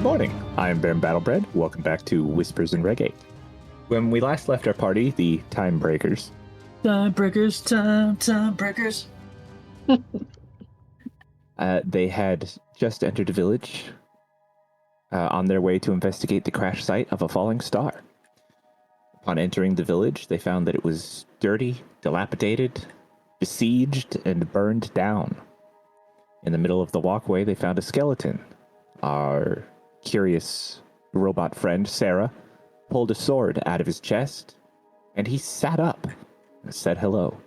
Good morning. I'm Ben Battlebread. Welcome back to Whispers and Reggae. When we last left our party, the Time Breakers. Time breakers. They had just entered a village on their way to investigate the crash site of a falling star. Upon entering the village, they found that it was dirty, dilapidated, besieged, and burned down. In the middle of the walkway, they found a skeleton. Our curious robot friend, Sara, pulled a sword out of his chest, and he sat up and said hello.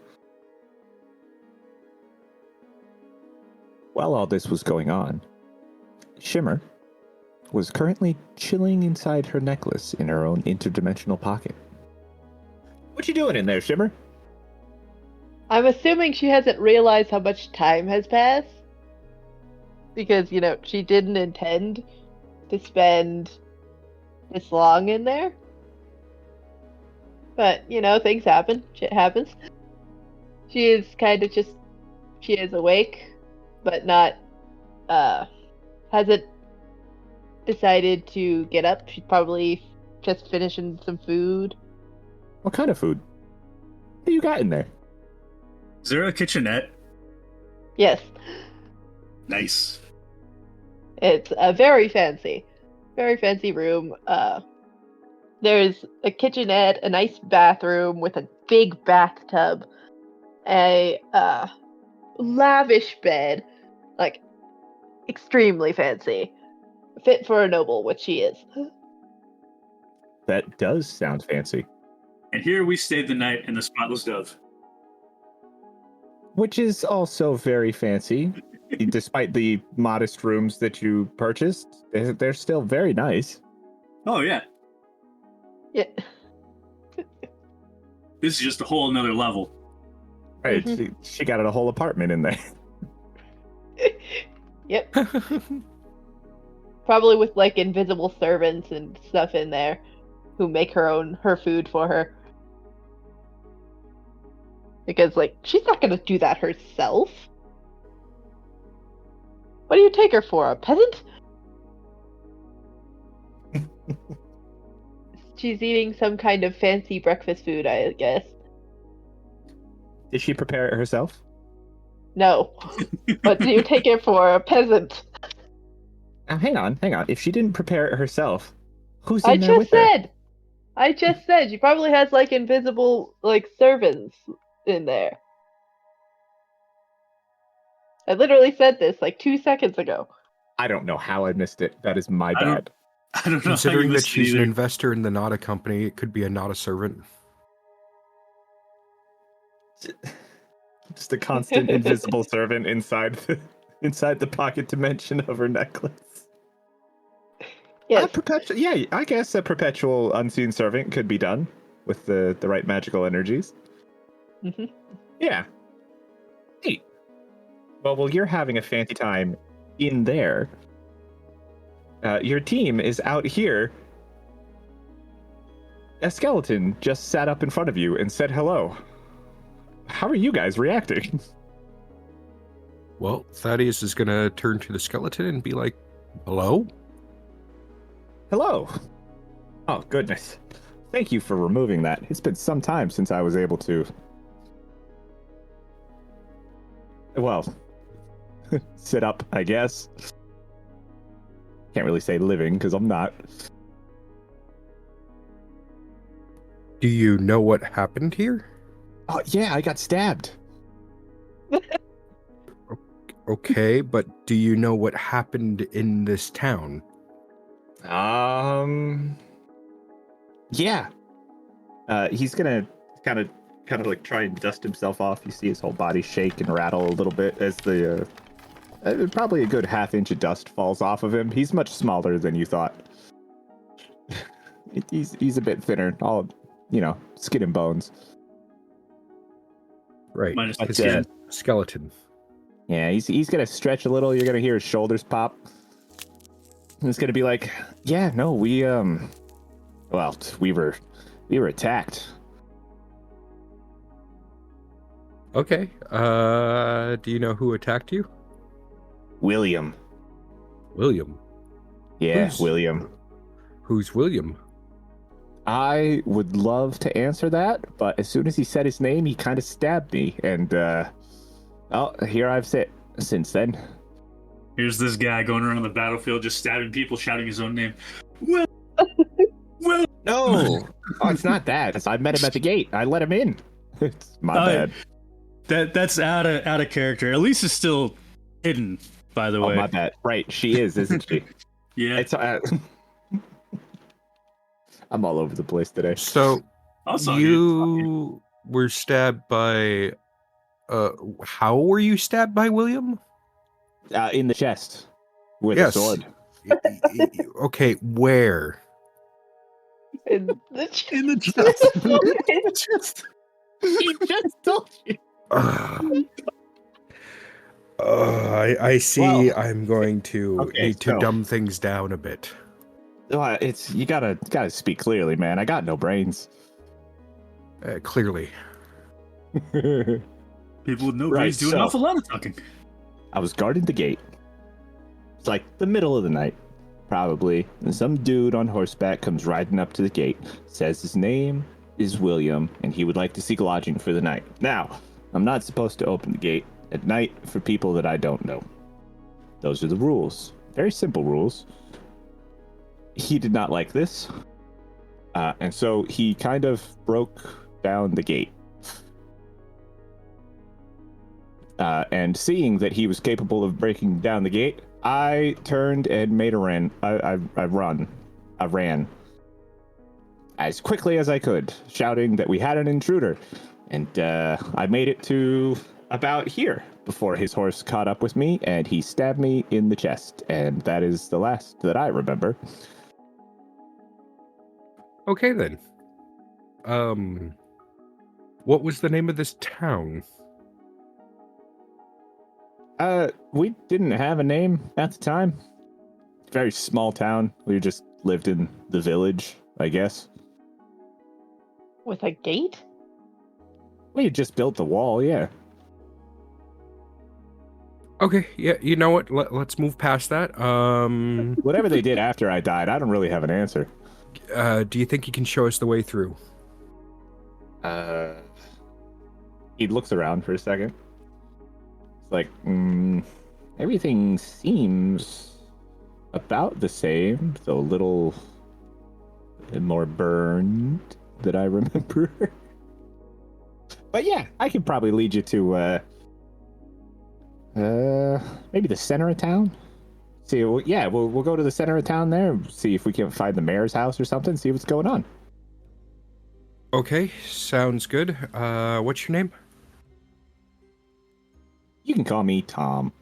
While all this was going on, Shimmer was currently chilling inside her necklace in her own interdimensional pocket. What you doing in there, Shimmer? I'm assuming she hasn't realized how much time has passed. Because, she didn't intend to spend this long in there. But, things happen. Shit happens. She is she is awake, but not, hasn't decided to get up. She's probably just finishing some food. What kind of food? What do you got in there? Is there a kitchenette? Yes. Nice. It's a very fancy room. There's a kitchenette, a nice bathroom with a big bathtub, a lavish bed, like extremely fancy, fit for a noble, which she is. That does sound fancy. And here we stayed the night in the Spotless Dove. Which is also very fancy. Despite the modest rooms that you purchased, they're still very nice. Oh, yeah. Yeah. This is just a whole another level. Right, Mm-hmm. she got a whole apartment in there. Yep. Probably with invisible servants and stuff in there who make her food for her. Because she's not gonna do that herself. What do you take her for, a peasant? She's eating some kind of fancy breakfast food, I guess. Did she prepare it herself? No. What do you take it for, a peasant? Now, hang on. If she didn't prepare it herself, who's in there with her? I just said she probably has invisible servants in there. I literally said this 2 seconds ago. I don't know how I missed it. That is my bad. I don't know. Considering that she's an investor in the NoTa company, it could be a NoTa servant. Just a constant invisible servant inside the pocket dimension of her necklace. Yes. I guess a perpetual unseen servant could be done with the right magical energies. Mm-hmm. Yeah. Hey. Well, you're having a fancy time in there. Your team is out here. A skeleton just sat up in front of you and said hello. How are you guys reacting? Well, Thaddeus is going to turn to the skeleton and be like, hello? Hello. Oh, goodness. Thank you for removing that. It's been some time since I was able to... Well, sit up, I guess. Can't really say living, because I'm not. Do you know what happened here? Oh, yeah, I got stabbed. Okay, but do you know what happened in this town? Yeah. He's gonna kind of try and dust himself off. You see his whole body shake and rattle a little bit as the probably a good half-inch of dust falls off of him. He's much smaller than you thought. He's a bit thinner, all skin and bones. Right. Minus the It's skin. a skeleton. Yeah, he's gonna stretch a little. You're gonna hear his shoulders pop. And it's gonna be like, yeah, no, we were attacked. Okay. Do you know who attacked you? William. William. Yeah, Who's- William. Who's William? I would love to answer that, but as soon as he said his name, he kind of stabbed me, and here I've sit since then. Here's this guy going around the battlefield just stabbing people, shouting his own name. Well, well. No, oh, it's not that. I met him at the gate. I let him in. It's my bad. That's out of character. Elise is still hidden, by the way. Oh, my bad. Right, she is, isn't she? Yeah. It's. I'm all over the place today. So Also, you were stabbed by. How were you stabbed by William? In the chest with Yes. a sword. Okay, where? In the in the chest. He just told you. I see. Well, I'm going to okay, need to so- dumb things down a bit. It's you gotta speak clearly, man. I got no brains. Clearly. People with no Right, brains do an so- awful lot of talking. I was guarding the gate. It's like the middle of the night, probably, and some dude on horseback comes riding up to the gate, says his name is William, and he would like to seek lodging for the night. Now, I'm not supposed to open the gate at night for people that I don't know. Those are the rules. Very simple rules. He did not like this, and so he kind of broke down the gate. And seeing that he was capable of breaking down the gate, I turned and made a run. I ran as quickly as I could, shouting that we had an intruder. And I made it to about here before his horse caught up with me, and he stabbed me in the chest. And that is the last that I remember. Okay then. What was the name of this town? We didn't have a name at the time. Very small town. We just lived in the village, I guess. with a gate? We had just built the wall, yeah. Okay, yeah, you know what? Let's move past that. Whatever they did after I died, I don't really have an answer. Do you think you can show us the way through? He looks around for a second. It's like, everything seems about the same, though a little more burned that I remember. But yeah, I can probably lead you to, maybe the center of town. See, we'll go to the center of town there, see if we can find the mayor's house or something, see what's going on. Okay, sounds good. What's your name? You can call me Tom.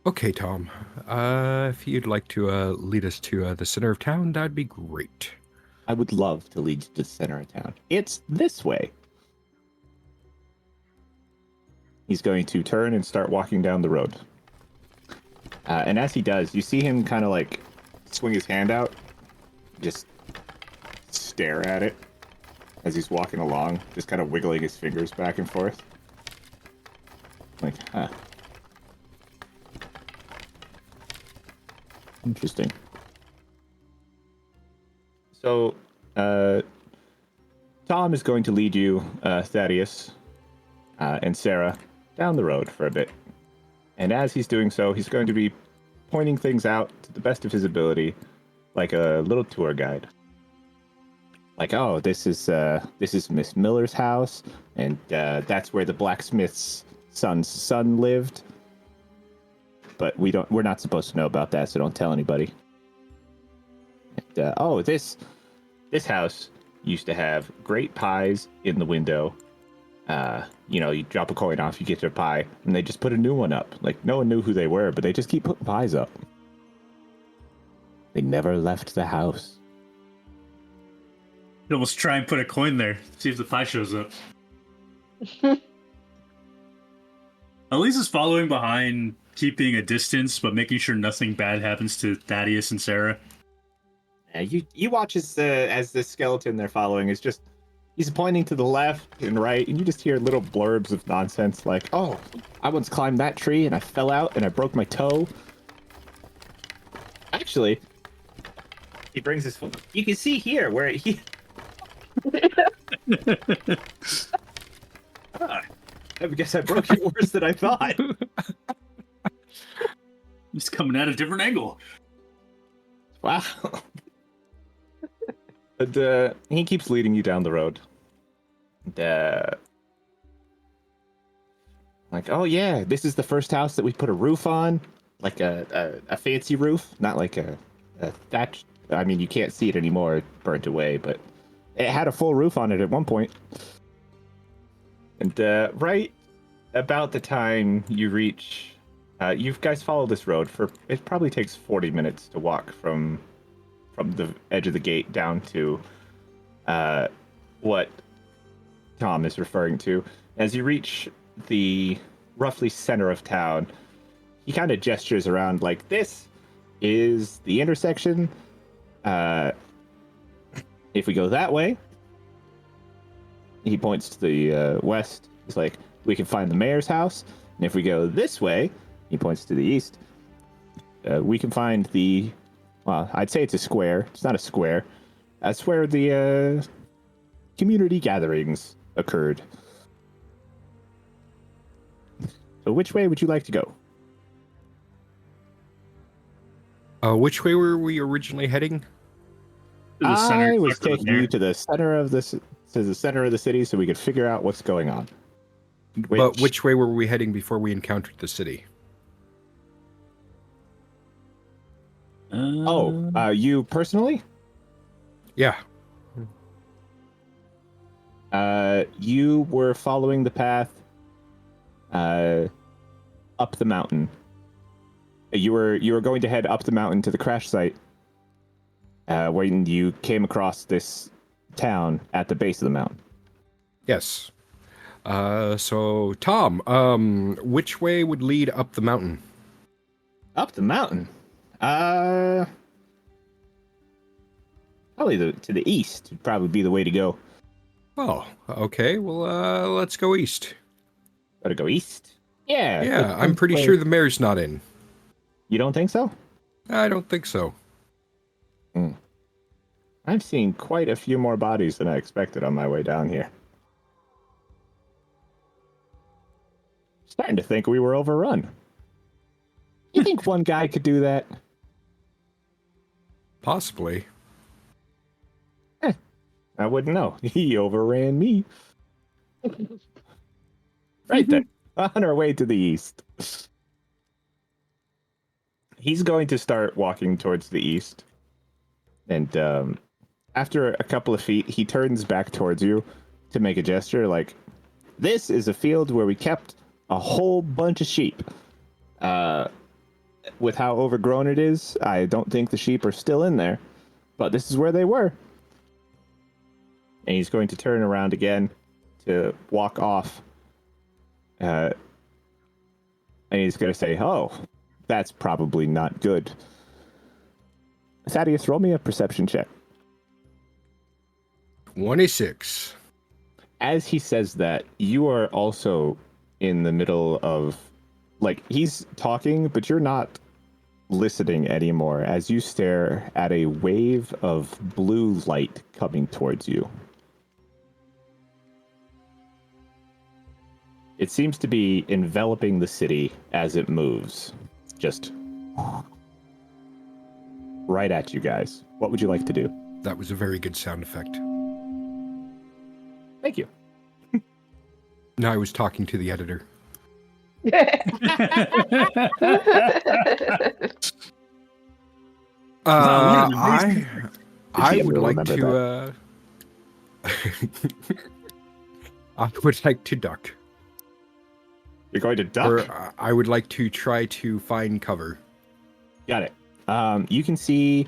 Okay, Tom. If you'd like to lead us to the center of town, that'd be great. I would love to lead you to the center of town. It's this way. He's going to turn and start walking down the road. And as he does, you see him kind of like swing his hand out, just stare at it as he's walking along, just kind of wiggling his fingers back and forth. Like, huh. Interesting. So, Tom is going to lead you, Thaddeus, and Sara down the road for a bit. And as he's doing so, he's going to be pointing things out to the best of his ability, like a little tour guide. Like, oh, this is Miss Miller's house, and that's where the blacksmith's son's son lived. But we're not supposed to know about that, so don't tell anybody. And, this house used to have great pies in the window. You drop a coin off, you get your pie, and they just put a new one up. Like, no one knew who they were, but they just keep putting pies up. They never left the house. You almost try and put a coin there, see if the pie shows up. Elise is following behind, keeping a distance, but making sure nothing bad happens to Thaddeus and Sara. You watch as the skeleton they're following is just, he's pointing to the left and right, and you just hear little blurbs of nonsense like, oh, I once climbed that tree and I fell out and I broke my toe. Actually, He brings his phone. You can see here where he. I guess I broke it worse than I thought. He's coming at a different angle. Wow. And he keeps leading you down the road. And, like, oh yeah, this is the first house that we put a roof on, like a fancy roof, not like a thatch. I mean, you can't see it anymore; it burnt away, but it had a full roof on it at one point. And right about the time you reach, you guys follow this road for. It probably takes 40 minutes to walk from the edge of the gate down to what Tom is referring to. As you reach the roughly center of town, he kind of gestures around like, this is the intersection. If we go that way, he points to the west. He's like, we can find the mayor's house. And if we go this way, he points to the east, we can find the, well, I'd say it's a square. It's not a square. That's where the community gatherings occurred. So which way would you like to go? Which way were we originally heading? To the center, I was talk to the taking mayor. you to the center of the city so we could figure out what's going on. But which way were we heading before we encountered the city? You personally? Yeah. You were following the path up the mountain. You were going to head up the mountain to the crash site when you came across this town at the base of the mountain. Yes. So, Tom, which way would lead up the mountain? Up the mountain? Probably to the east would probably be the way to go. Oh, okay. Well, let's go east. Gotta go east? Yeah. Yeah, I'm pretty sure the mayor's not in. You don't think so? I don't think so. I've seen quite a few more bodies than I expected on my way down here. Starting to think we were overrun. You think one guy could do that? Possibly. I wouldn't know. He overran me. Right there. On our way to the east. He's going to start walking towards the east. And after a couple of feet, he turns back towards you to make a gesture like, this is a field where we kept a whole bunch of sheep. With how overgrown it is, I don't think the sheep are still in there. But this is where they were. And he's going to turn around again to walk off. And he's going to say, oh, that's probably not good. Thaddeus, roll me a perception check. 26. As he says that, you are also in the middle of, like, he's talking, but you're not listening anymore as you stare at a wave of blue light coming towards you. It seems to be enveloping the city as it moves. Just right at you guys. What would you like to do? That was a very good sound effect. Thank you. No, I was talking to the editor. I GM would will like remember to. I would like to duck. You're going to duck? Or I would like to try to find cover. Got it. You can see,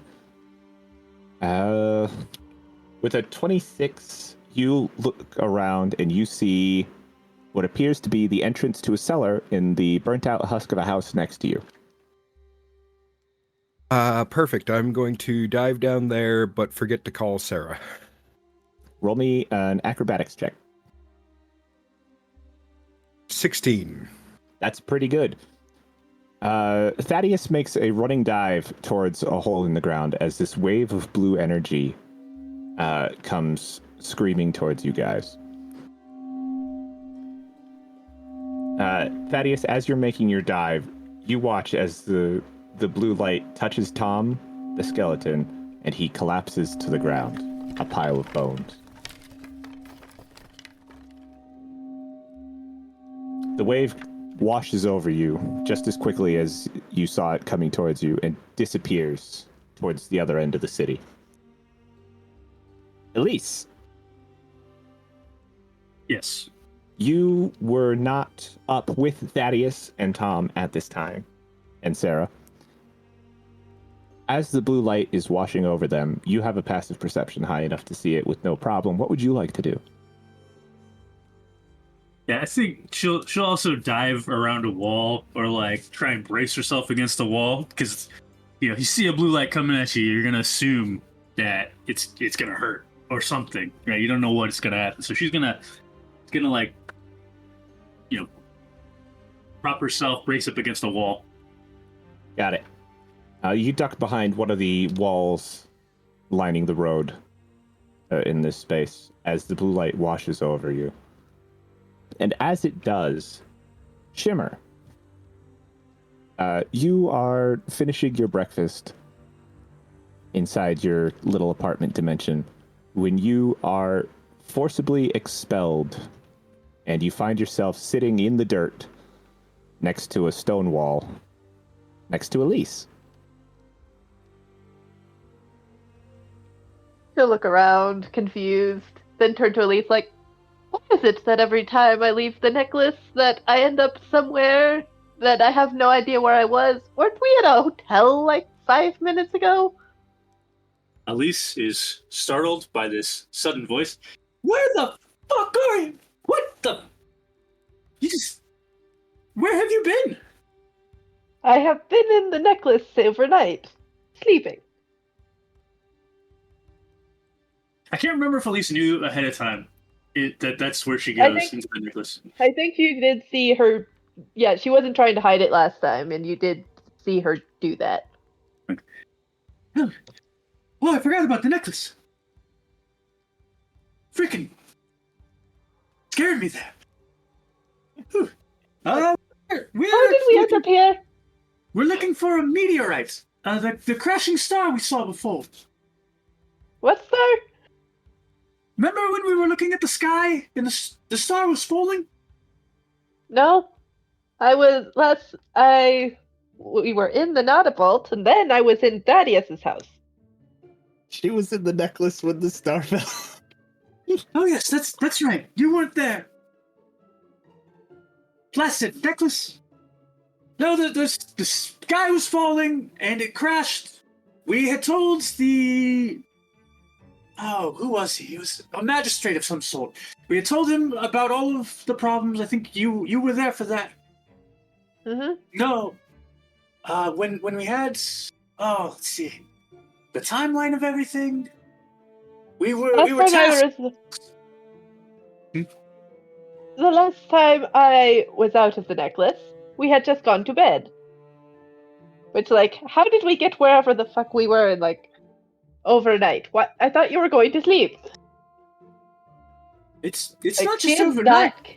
with a 26, you look around and you see what appears to be the entrance to a cellar in the burnt-out husk of a house next to you. Perfect. I'm going to dive down there, but forget to call Sara. Roll me an acrobatics check. 16. That's pretty good. Thaddeus makes a running dive towards a hole in the ground as this wave of blue energy comes screaming towards you guys. Thaddeus, as you're making your dive, you watch as the blue light touches Tom, the skeleton, and he collapses to the ground, a pile of bones. The wave washes over you just as quickly as you saw it coming towards you and disappears towards the other end of the city. Elise. Yes. You were not up with Thaddeus and Tom at this time, and Sara. As the blue light is washing over them, you have a passive perception high enough to see it with no problem. What would you like to do? Yeah, I think she'll also dive around a wall or like try and brace herself against the wall because you see a blue light coming at you, you're gonna assume that it's gonna hurt or something, right? You don't know what it's gonna happen, so she's gonna like prop herself, brace up against the wall. Got it. You duck behind one of the walls lining the road in this space as the blue light washes over you. And as it does, Shimmer, you are finishing your breakfast inside your little apartment dimension when you are forcibly expelled and you find yourself sitting in the dirt next to a stone wall next to Elise. She'll look around, confused, then turn to Elise like, why is it that every time I leave the necklace that I end up somewhere that I have no idea where I was? Weren't we at a hotel like 5 minutes ago? Elise is startled by this sudden voice. Where the fuck are you? What the? Where have you been? I have been in the necklace overnight, sleeping. I can't remember if Elise knew ahead of time that's where she goes into the necklace. I think you did see her. Yeah, she wasn't trying to hide it last time, and you did see her do that. Oh, I forgot about the necklace. Freaking scared me there. How did we end up here? We're looking for a meteorite. The crashing star we saw before. What star? Remember when we were looking at the sky and the star was falling? No. We were in the NoTa vault, and then I was in Thaddeus's house. She was in the necklace when the star fell. Oh yes, that's right. You weren't there. Placid necklace. No, the sky was falling and it crashed. We had told who was he? He was a magistrate of some sort. We had told him about all of the problems. I think you were there for that. Mm-hmm. No. When we had let's see. The timeline of everything. We were tasked. The last time I was out of the necklace, we had just gone to bed. Which, how did we get wherever the fuck we were in, overnight? What? I thought you were going to sleep. It's not just overnight. Duck.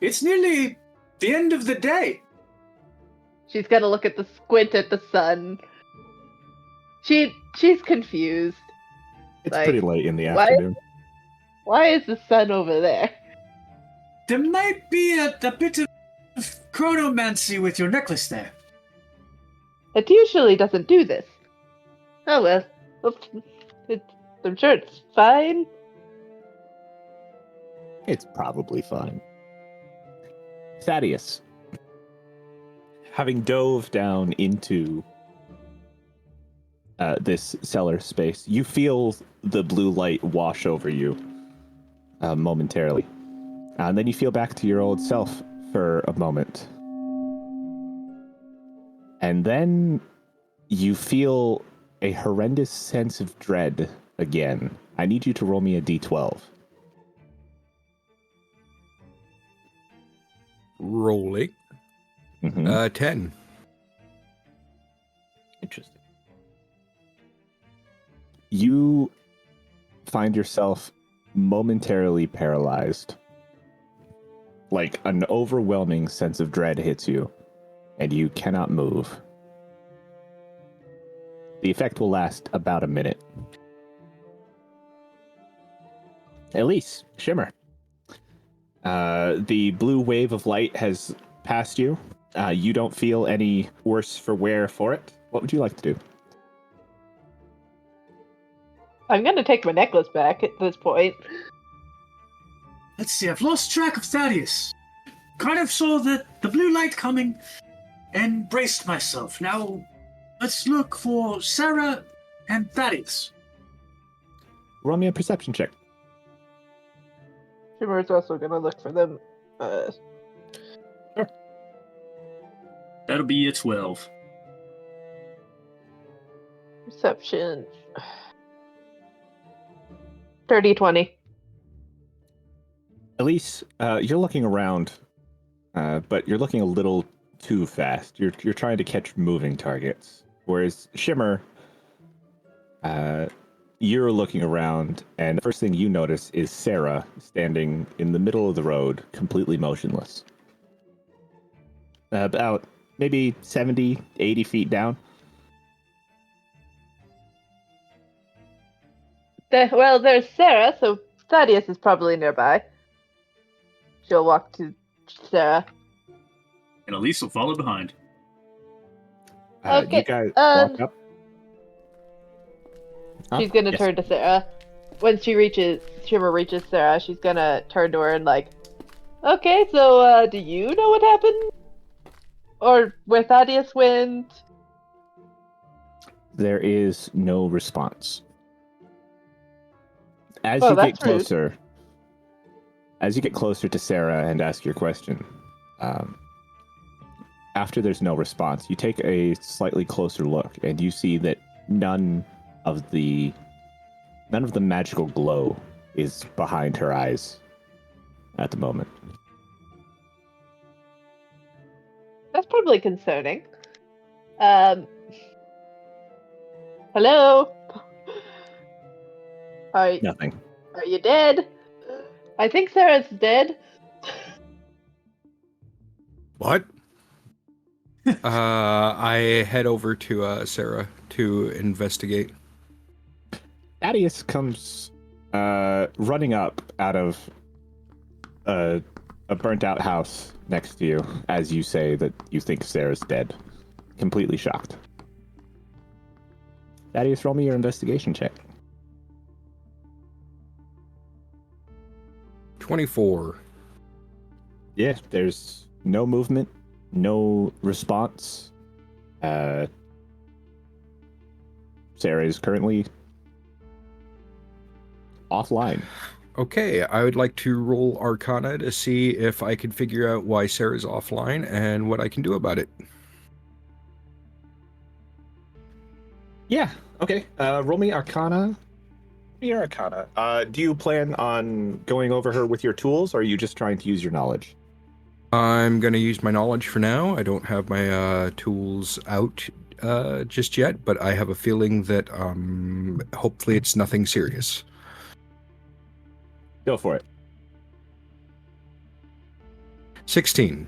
It's nearly the end of the day. She's gonna look at the squint at the sun. She's confused. It's pretty late in the afternoon. Why is the sun over there? There might be a bit of chronomancy with your necklace there. It usually doesn't do this. Oh well. I'm sure it's fine. It's probably fine. Thaddeus, having dove down into this cellar space, you feel the blue light wash over you momentarily. And then you feel back to your old self for a moment. And then you feel a horrendous sense of dread again. I need you to roll me a d12. Rolling. 10. You find yourself momentarily paralyzed. Like an overwhelming sense of dread hits you, and you cannot move. The effect will last about a minute. Elise, Shimmer. The blue wave of light has passed you. You don't feel any worse for wear for it. What would you like to do? I'm gonna take my necklace back at this point. Let's see, I've lost track of Thaddeus. Kind of saw the blue light coming and braced myself. Now, let's look for Sara and Thaddeus. Roll me a perception check. Shimmer's also gonna look for them. That'll be a 12. Perception. 30-20. Elise, you're looking around, but you're looking a little too fast. You're trying to catch moving targets. Whereas Shimmer, you're looking around, and the first thing you notice is Sara standing in the middle of the road, completely motionless. About maybe 70, 80 feet down. Well, there's Sara, so Thaddeus is probably nearby. She'll walk to Sara. And Elise will follow behind. Okay, You guys walk up. She's gonna Yes. turn to Sara. When Shimmer reaches Sara, she's gonna turn to her and like, okay, so do you know what happened? Or where Thaddeus went? There is no response. As Oh, you get that's rude. closer to Sara and ask your question, after there's no response, you take a slightly closer look, and you see that none of the magical glow is behind her eyes at the moment. That's probably concerning. Hello? Nothing. Are you dead? I think Sara's dead. What? I head over to Sara to investigate. Thaddeus comes running up out of a burnt-out house next to you as you say that you think Sara's dead. Completely shocked. Thaddeus, roll me your investigation check. 24. Yeah, there's no movement, no response. Sarah is currently offline. Okay, I would like to roll Arcana to see if I can figure out why Sarah's offline and what I can do about it. Yeah, okay. Roll me Arcana. Your Arcana. Do you plan on going over her with your tools, or are you just trying to use your knowledge? I'm going to use my knowledge for now. I don't have my tools out just yet, but I have a feeling that hopefully it's nothing serious. Go for it. 16.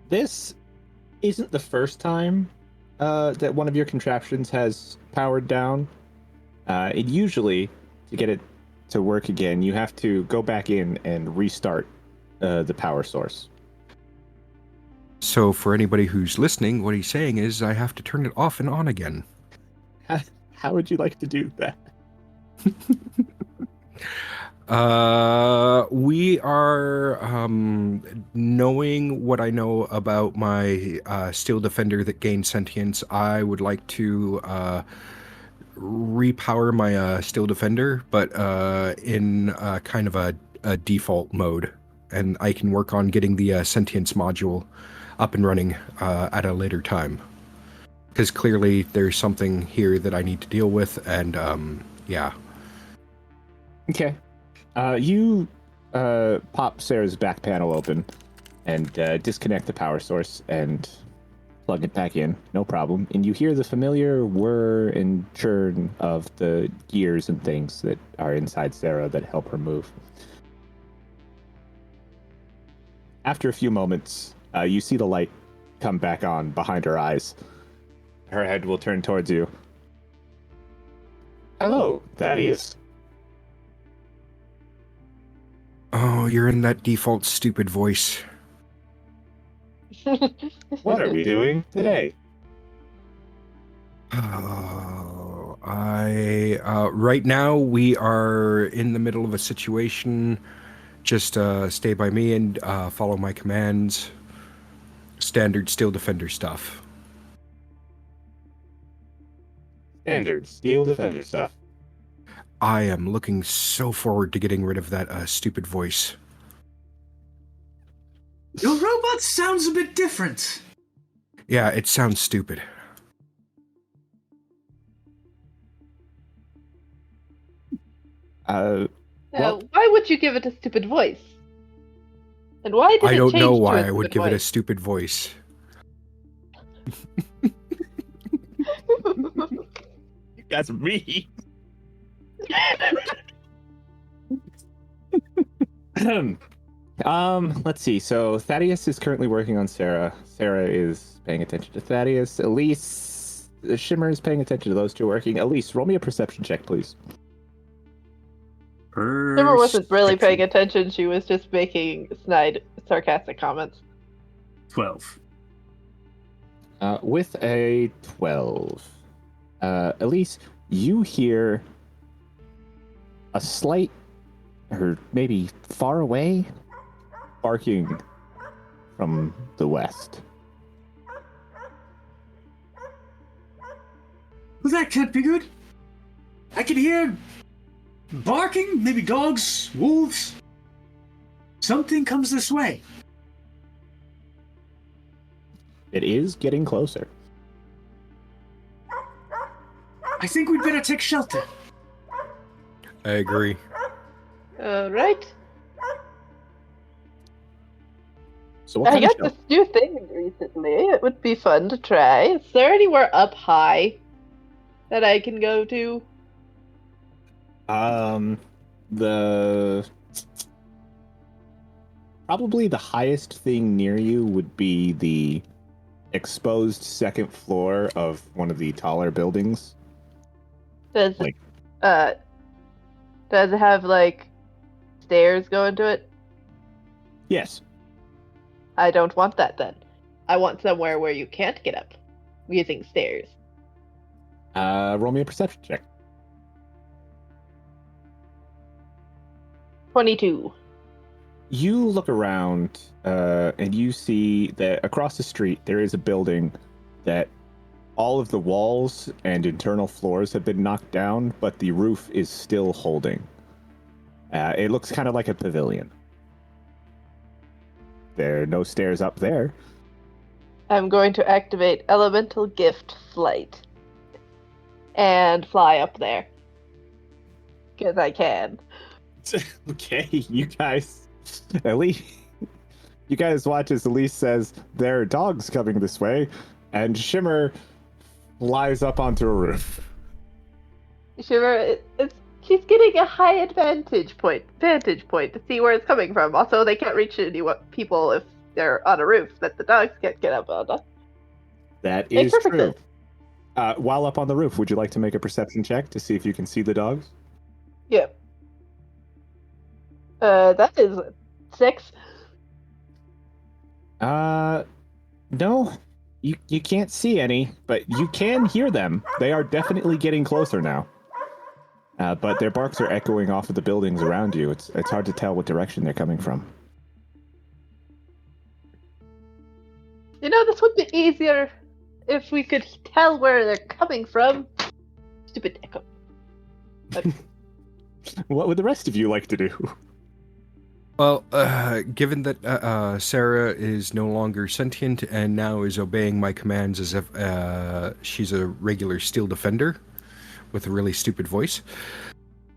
This isn't the first time that one of your contraptions has powered down. It usually, to get it to work again, you have to go back in and restart the power source. So for anybody who's listening, what he's saying is I have to turn it off and on again. How would you like to do that? We are knowing what I know about my Steel Defender that gained sentience. I would like to repower my Steel Defender, but in kind of a default mode, and I can work on getting the sentience module up and running at a later time. Because clearly there's something here that I need to deal with, and yeah. Okay. You pop Sarah's back panel open and disconnect the power source, and plug it back in, no problem. And you hear the familiar whir and churn of the gears and things that are inside Sara that help her move. After a few moments, you see the light come back on behind her eyes. Her head will turn towards you. Hello, Thaddeus. Oh, you're in that default stupid voice. What are we doing today? Oh, right now we are in the middle of a situation. Just stay by me and follow my commands. Standard Steel Defender stuff. Standard Steel Defender stuff. I am looking so forward to getting rid of that stupid voice. Your robot sounds a bit different. Yeah, it sounds stupid. Well, Why would you give it a stupid voice? And why did I it don't change know to why a I would stupid give it a voice? stupid voice. you guys are me. Let's see. So Thaddeus is currently working on Sara. Sara is paying attention to Thaddeus. Elise, Shimmer is paying attention to those two working. Elise, roll me a perception check, please. Simmer wasn't really paying attention. She was just making snide, sarcastic comments. 12. With a 12. Elise, you hear a slight, or maybe far away, barking from the west. Well, that can't be good. I can hear barking, maybe dogs, wolves. Something comes this way. It is getting closer. I think we'd better take shelter. I agree. Right. So what I kind of got shelter? this new thing recently. It would be fun to try. Is there anywhere up high that I can go to? The probably the highest thing near you would be the exposed second floor of one of the taller buildings. Does Like- does it have like stairs going to it? Yes. I don't want that then. I want somewhere where you can't get up using stairs. Roll me a perception check. 22. You look around and you see that across the street there is a building that all of the walls and internal floors have been knocked down, but the roof is still holding. It looks kind of like a pavilion. There are no stairs up there. I'm going to activate Elemental Gift Flight and fly up there. Because I can. Okay, you guys watch as Elise says, there are dogs coming this way, and Shimmer flies up onto a roof. Shiver, she's getting a high vantage point to see where it's coming from. Also, they can't reach any people if they're on a roof that the dogs can't get up on. That Makes is perfect true. sense. While up on the roof, would you like to make a perception check to see if you can see the dogs? Yep. That is 6. No, you can't see any, but you can hear them. They are definitely getting closer now. But their barks are echoing off of the buildings around you. It's hard to tell what direction they're coming from. You know, this would be easier if we could tell where they're coming from. Stupid echo. What would the rest of you like to do? Well, given that Sara is no longer sentient and now is obeying my commands as if she's a regular Steel Defender with a really stupid voice,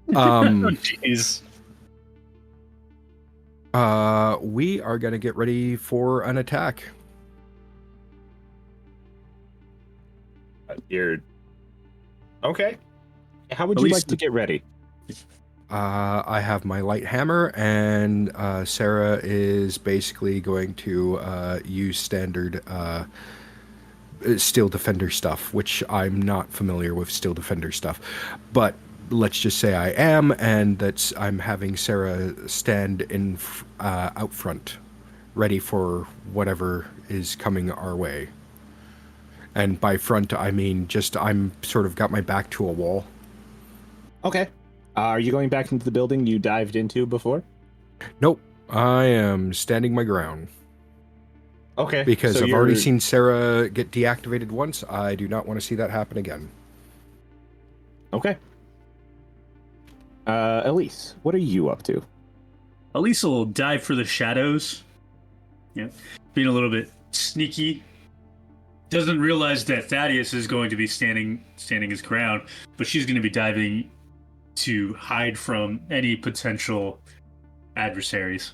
Jeez. we are going to get ready for an attack. You're okay. How would At you least like to get ready? I have my light hammer, and Sarah is basically going to use standard Steel Defender stuff, which I'm not familiar with Steel Defender stuff. But let's just say I am, and I'm having Sarah stand out front, ready for whatever is coming our way. And by front, I mean just I'm sort of got my back to a wall. Okay. Are you going back into the building you dived into before? Nope, I am standing my ground. Okay. Because so I've already seen Sarah get deactivated once. I do not want to see that happen again. Okay. Elise, what are you up to? Elisa will dive for the shadows. Yeah, being a little bit sneaky. Doesn't realize that Thaddeus is going to be standing his ground, but she's going to be diving to hide from any potential adversaries.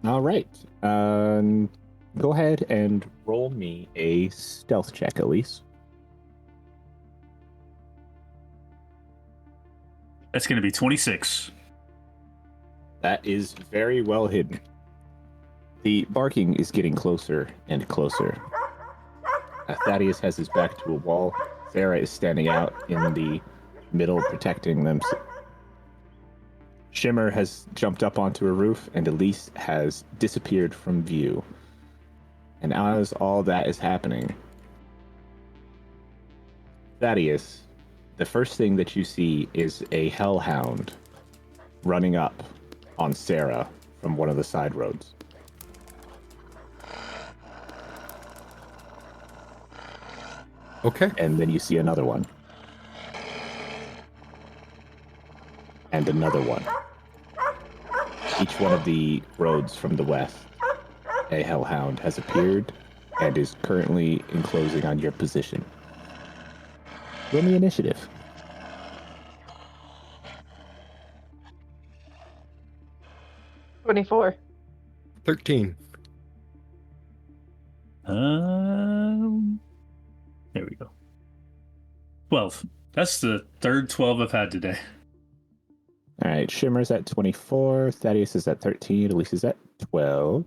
All right. Go ahead and roll me a stealth check, Elise. That's going to be 26. That is very well hidden. The barking is getting closer and closer. Thaddeus has his back to a wall. Sara is standing out in the middle, protecting them. Shimmer has jumped up onto a roof, and Elise has disappeared from view. And as all that is happening, Thaddeus, the first thing that you see is a hellhound running up on Sara from one of the side roads. Okay. And then you see another one. And another one. Each one of the roads from the west, a hellhound has appeared and is currently enclosing on your position. Roll me initiative. 24. 13. There we go. 12. That's the third 12 I've had today. All right, Shimmer's at 24, Thaddeus is at 13, Elise is at 12.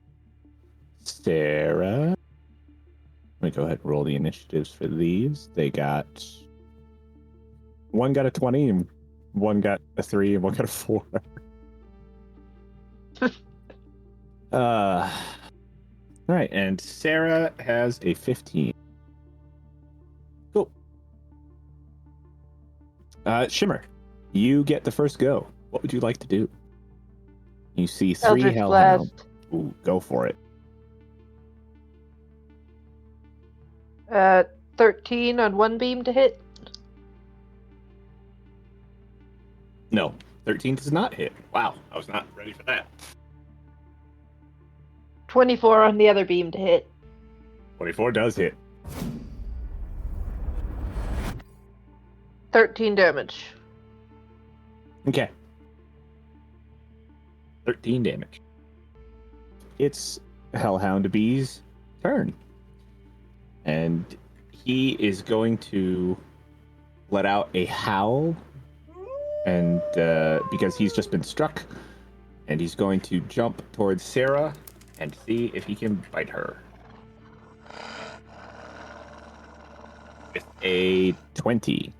Sara. Let me go ahead and roll the initiatives for these. They got... One got a 20, and one got a 3, and one got a 4. All right, and Sara has a 15. Cool. Shimmer, you get the first go. What would you like to do? You see 3 Eldritch hellhounds. Blast. Ooh, go for it. 13 on one beam to hit. No, 13 does not hit. Wow, I was not ready for that. 24 on the other beam to hit. 24 does hit. 13 damage. Okay. 13 damage. It's Hellhound B's turn. And he is going to let out a howl. And because he's just been struck. And he's going to jump towards Sara and see if he can bite her. With a 20.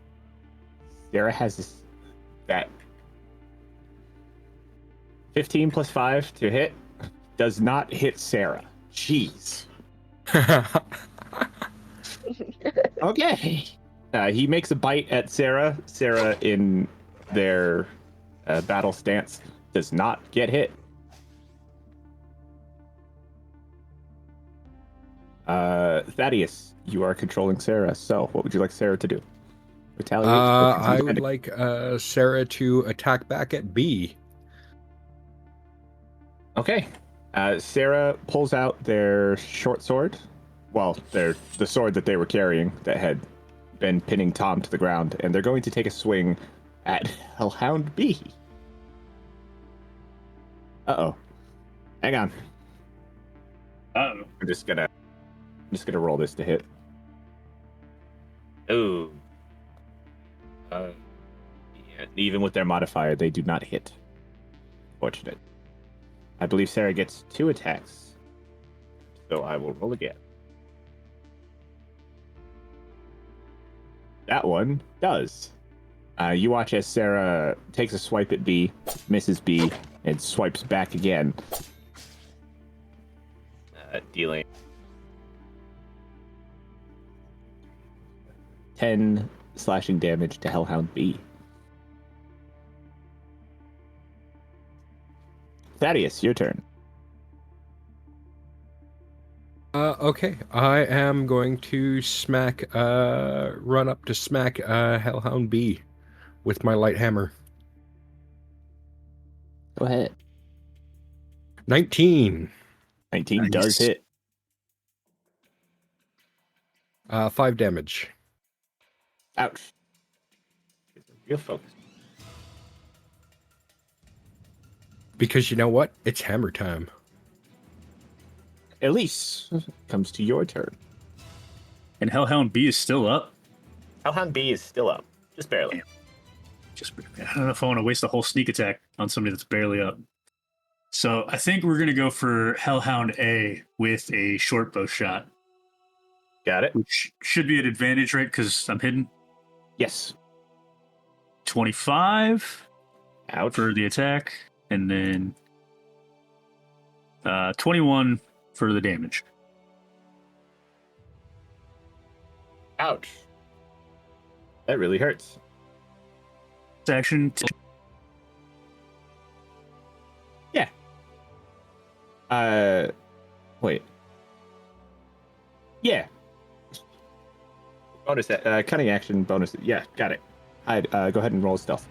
Sara has that 15 plus 5 to hit. Does not hit Sara. Jeez. Okay. He makes a bite at Sara. Sara, in their battle stance, does not get hit. Thaddeus, you are controlling Sara. So, what would you like Sara to do? Retaliate? I would like Sara to attack back at B. Okay. Sara pulls out their short sword. Well, the sword that they were carrying that had been pinning Tom to the ground, and they're going to take a swing at Hellhound B. Uh-oh. Hang on. Uh-oh. I'm just gonna roll this to hit. Oh. Yeah, even with their modifier, they do not hit. Fortunate. I believe Sara gets 2 attacks. So I will roll again. That one does. You watch as Sara takes a swipe at B, misses B, and swipes back again. Dealing 10 slashing damage to Hellhound B. Thaddeus, your turn. Okay, I am going to run up to smack Hellhound B with my light hammer. Go ahead. 19. 19 Nice. does hit. 5 damage. Ouch. Real focus. Because you know what? It's hammer time. Elise, comes to your turn. And Hellhound B is still up. Hellhound B is still up. Just barely. I don't know if I want to waste a whole sneak attack on somebody that's barely up. So I think we're going to go for Hellhound A with a short bow shot, Got it? which should be an advantage, right? Because I'm hidden. Yes. 25 Ouch. for the attack, and then 21 for the damage. Ouch. That really hurts. Action. Wait. Yeah. Bonus, cutting action bonus. Yeah, got it. I'd go ahead and roll stealth.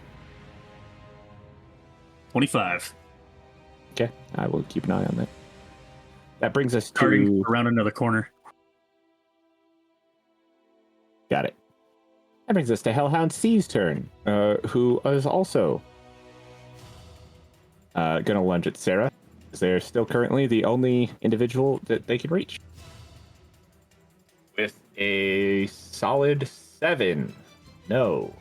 25. Okay, I will keep an eye on that. That brings us Starting to... around another corner. Got it. That brings us to Hellhound C's turn, who is also gonna lunge at Sara. They're still currently the only individual that they can reach. With a solid 7. No.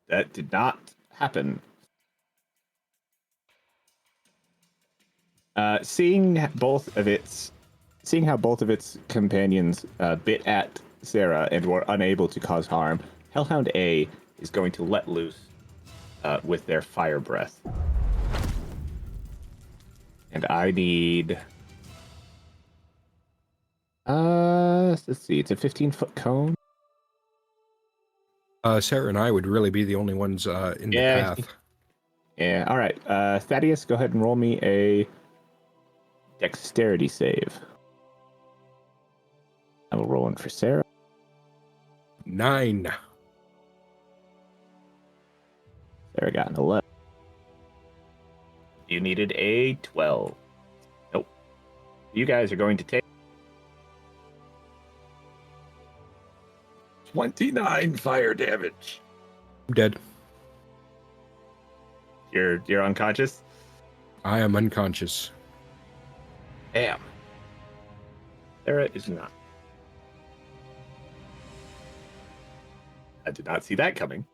That did not happen. Seeing how both of its companions bit at Sara and were unable to cause harm, Hellhound A is going to let loose with their fire breath. And I need... let's see, it's a 15-foot cone. Sara and I would really be the only ones in the path. Yeah, all right. Thaddeus, go ahead and roll me a dexterity save. I will roll one for Sara. 9. Sara got an 11. You needed a 12. Nope. You guys are going to take 29 fire damage. I'm dead. You're unconscious? I am unconscious. Damn. Sara is not. I did not see that coming.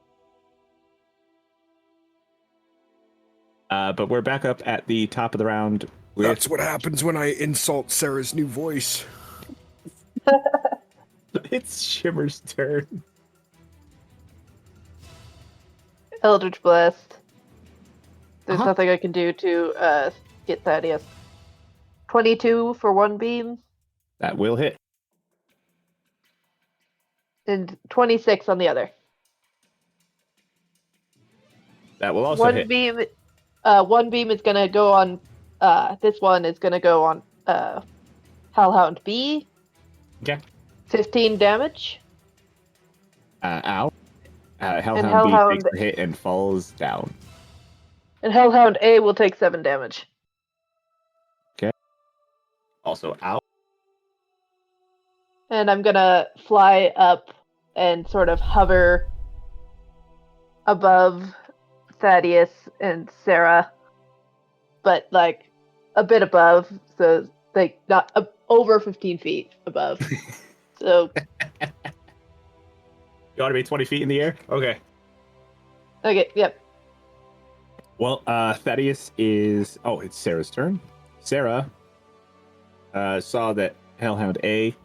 But we're back up at the top of the round. That's what happens when I insult Sarah's new voice. It's Shimmer's turn. Eldritch Blast. There's Uh-huh. nothing I can do to get Thaddeus. 22 for one beam, That will hit. and 26 on the other. That will also One hit. beam, one beam is gonna go on. This one is gonna go on Hellhound B. Okay. 15 damage. Ow. Hellhound Hellhound- B takes the hit and falls down. And Hellhound A will take 7 damage. Also, ow. And I'm gonna fly up and sort of hover above Thaddeus and Sara, but like a bit above, so like not over 15 feet above. So You want to be 20 feet in the air? Okay. okay, yep. Well, Thaddeus is... Oh, it's Sarah's turn. Sarah saw that Hellhound A,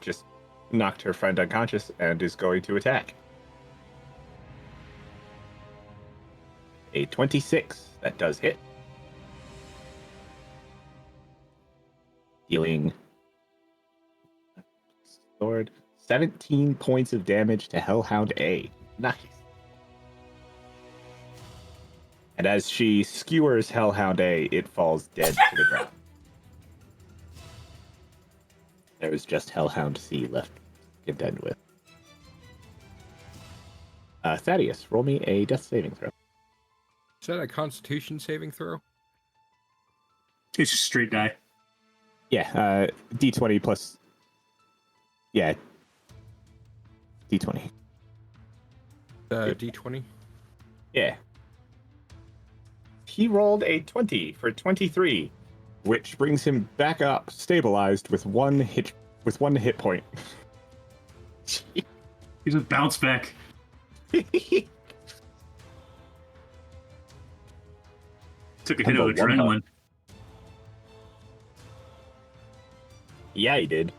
just knocked her friend unconscious and is going to attack. A 26. That does hit. Dealing 17 points of damage to Hellhound A. Nice. And as she skewers Hellhound A, it falls dead to the ground. There is just Hellhound C left to contend with. Thaddeus, roll me a death saving throw. Is that a Constitution saving throw? It's just straight die. Yeah, D20 plus... Yeah. D20. D20? Yeah. He rolled a 20 for 23, which brings him back up, stabilized with one hit point. He's a bounce back. Took a hit of adrenaline. Yeah, he did.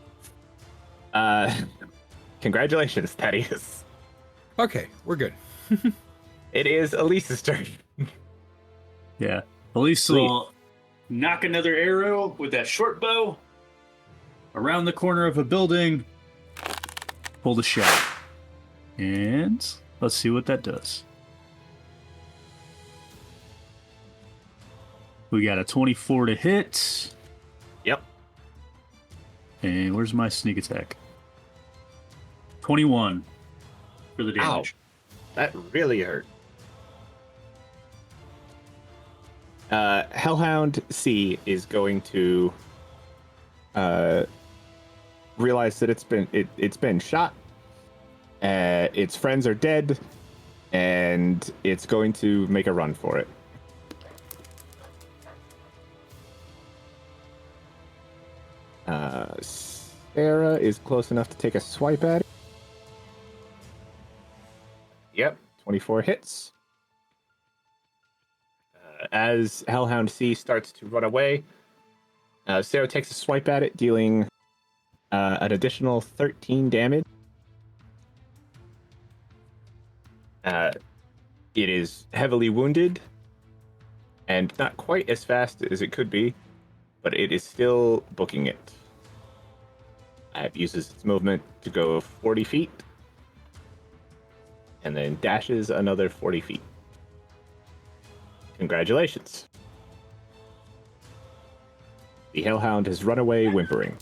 Congratulations, Thaddeus. Okay, we're good. It is Elise's turn. Yeah. Elise will knock another arrow with that short bow around the corner of a building. Pull the shot. And let's see what that does. We got a 24 to hit. Yep. And where's my sneak attack? 21 for the damage. Ow. That really hurt. Hellhound C is going to realize that it's been shot. Its friends are dead, and it's going to make a run for it. Sara is close enough to take a swipe at it. Yep, 24 hits. As Hellhound C starts to run away, Sara takes a swipe at it, dealing an additional 13 damage. It is heavily wounded, and not quite as fast as it could be, but it is still booking it. It uses its movement to go 40 feet, and then dashes another 40 feet. Congratulations. The Hellhound has run away whimpering.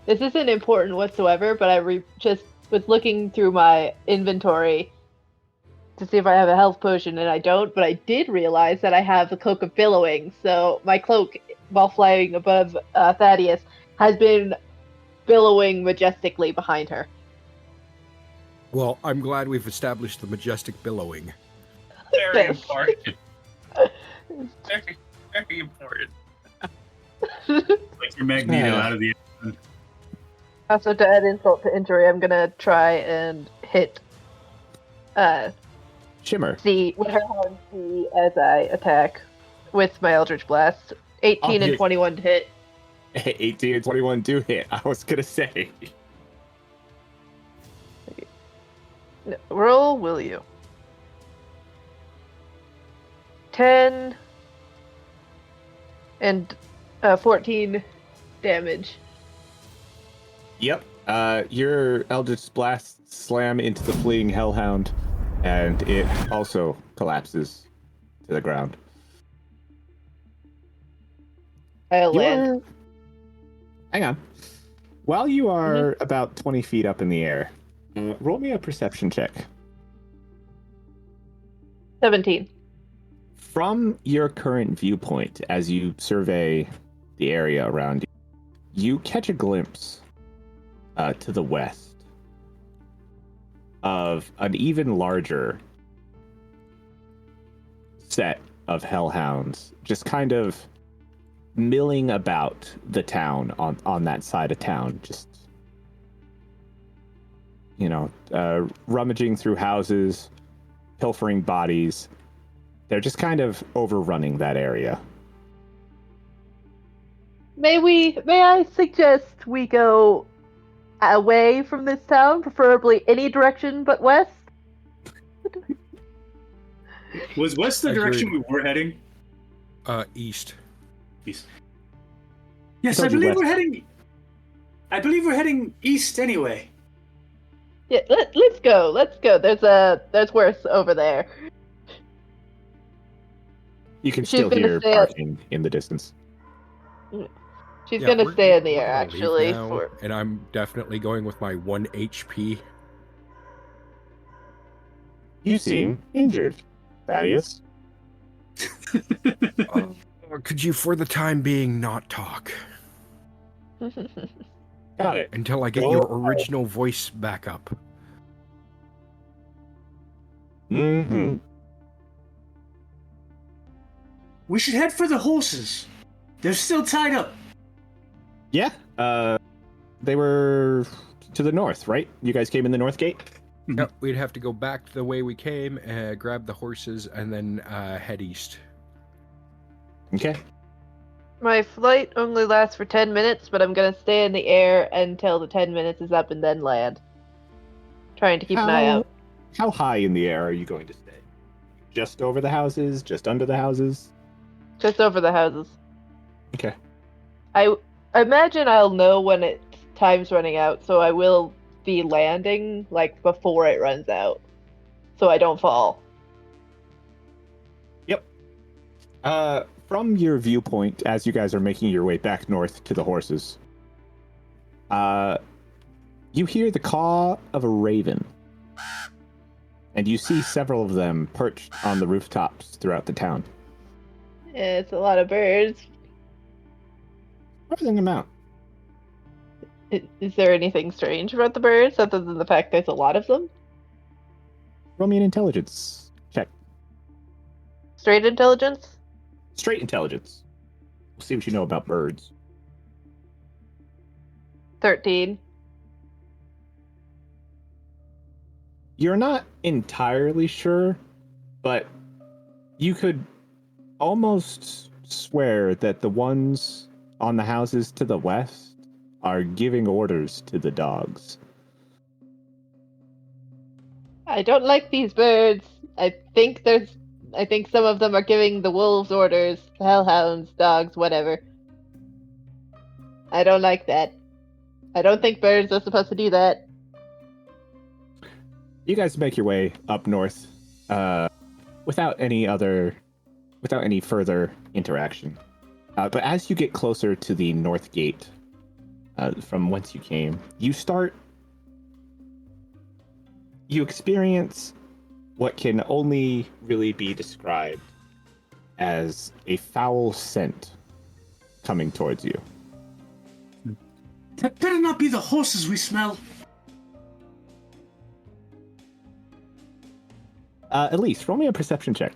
This isn't important whatsoever, but I just was looking through my inventory to see if I have a health potion, and I don't, but I did realize that I have a cloak of billowing, so my cloak, while flying above Thaddeus, has been billowing majestically behind her. Well, I'm glad we've established the majestic billowing. Very important. Very, very important. Like your Magneto out of the... Also, to add insult to injury, I'm gonna try and hit Shimmer. C with her hand C as I attack with my Eldritch Blast. 18 and 21 to hit. 18 and 21 do hit. I was gonna say. Roll, will you? 10 and 14 damage. Yep. Your Eldritch Blast slam into the fleeing Hellhound, and it also collapses to the ground. I'll land. Hang on. While you are about 20 feet up in the air, roll me a perception check. 17. From your current viewpoint, as you survey the area around you, you catch a glimpse to the west of an even larger set of hellhounds just kind of milling about the town on that side of town, just rummaging through houses, pilfering bodies. They're just kind of overrunning that area. May I suggest we go away from this town, preferably any direction but west? Was west the direction we were heading? East. East. Yes, I I told you believe west. we're heading. I believe we're heading east anyway. Yeah, let's go. Let's go. There's worse over there. You can She's still gonna hear say- barking in the distance. She's Yeah, gonna we're- stay in the we're air, gonna leave actually. now, and I'm definitely going with my 1 HP. You seem injured, Thaddeus. Could you, for the time being, not talk Got it. until I get your original voice back up? Mm-hmm. We should head for the horses. They're still tied up. Yeah. They were to the north, right? You guys came in the north gate? Yep, we'd have to go back the way we came, grab the horses, and then head east. Okay. My flight only lasts for 10 minutes, but I'm gonna stay in the air until the 10 minutes is up and then land. Trying to keep an eye out. How high in the air are you going to stay? Just over the houses? Just under the houses? Just over the houses. Okay. I imagine I'll know when time's running out, so I will be landing like before it runs out, so I don't fall. Yep. From your viewpoint, as you guys are making your way back north to the horses, you hear the caw of a raven, and you see several of them perched on the rooftops throughout the town. Yeah, it's a lot of birds. Everything them out. Is there anything strange about the birds other than the fact there's a lot of them? Roll me an intelligence check. Straight intelligence? Straight intelligence. We'll see what you know about birds. 13. You're not entirely sure, but you could almost swear that the ones on the houses to the west are giving orders to the dogs. I don't like these birds. I think some of them are giving the wolves orders, the hellhounds, dogs, whatever. I don't like that. I don't think birds are supposed to do that. You guys make your way up north, without any further interaction. But as you get closer to the north gate, from whence you came, you experience what can only really be described as a foul scent coming towards you. That better not be the horses we smell. Elise, roll me a perception check.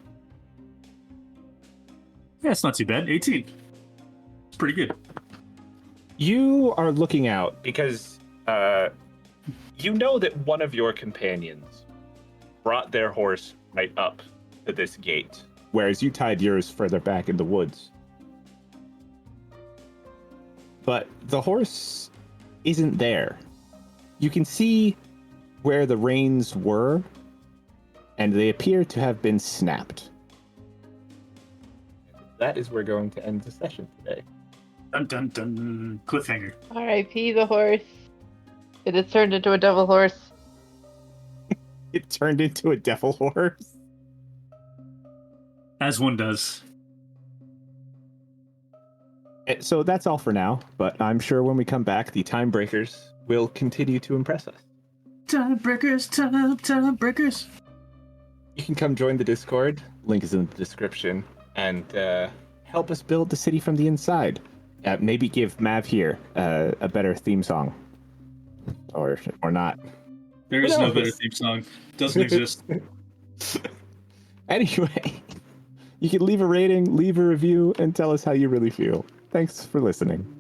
Yeah, it's not too bad. 18. It's pretty good. You are looking out because you know that one of your companions brought their horse right up to this gate, whereas you tied yours further back in the woods. But the horse isn't there. You can see where the reins were, and they appear to have been snapped. That is where we're going to end the session today. Dun dun dun. Cliffhanger. R.I.P. the horse. It has turned into a devil horse. It turned into a devil horse. As one does. So that's all for now, but I'm sure when we come back, the time breakers will continue to impress us. Time breakers, time breakers. You can come join the Discord. Link is in the description, and help us build the city from the inside. Maybe give Mav here a better theme song, or not. There is no better theme song. Doesn't exist. Anyway, You can leave a rating, leave a review, and tell us how you really feel. Thanks for listening.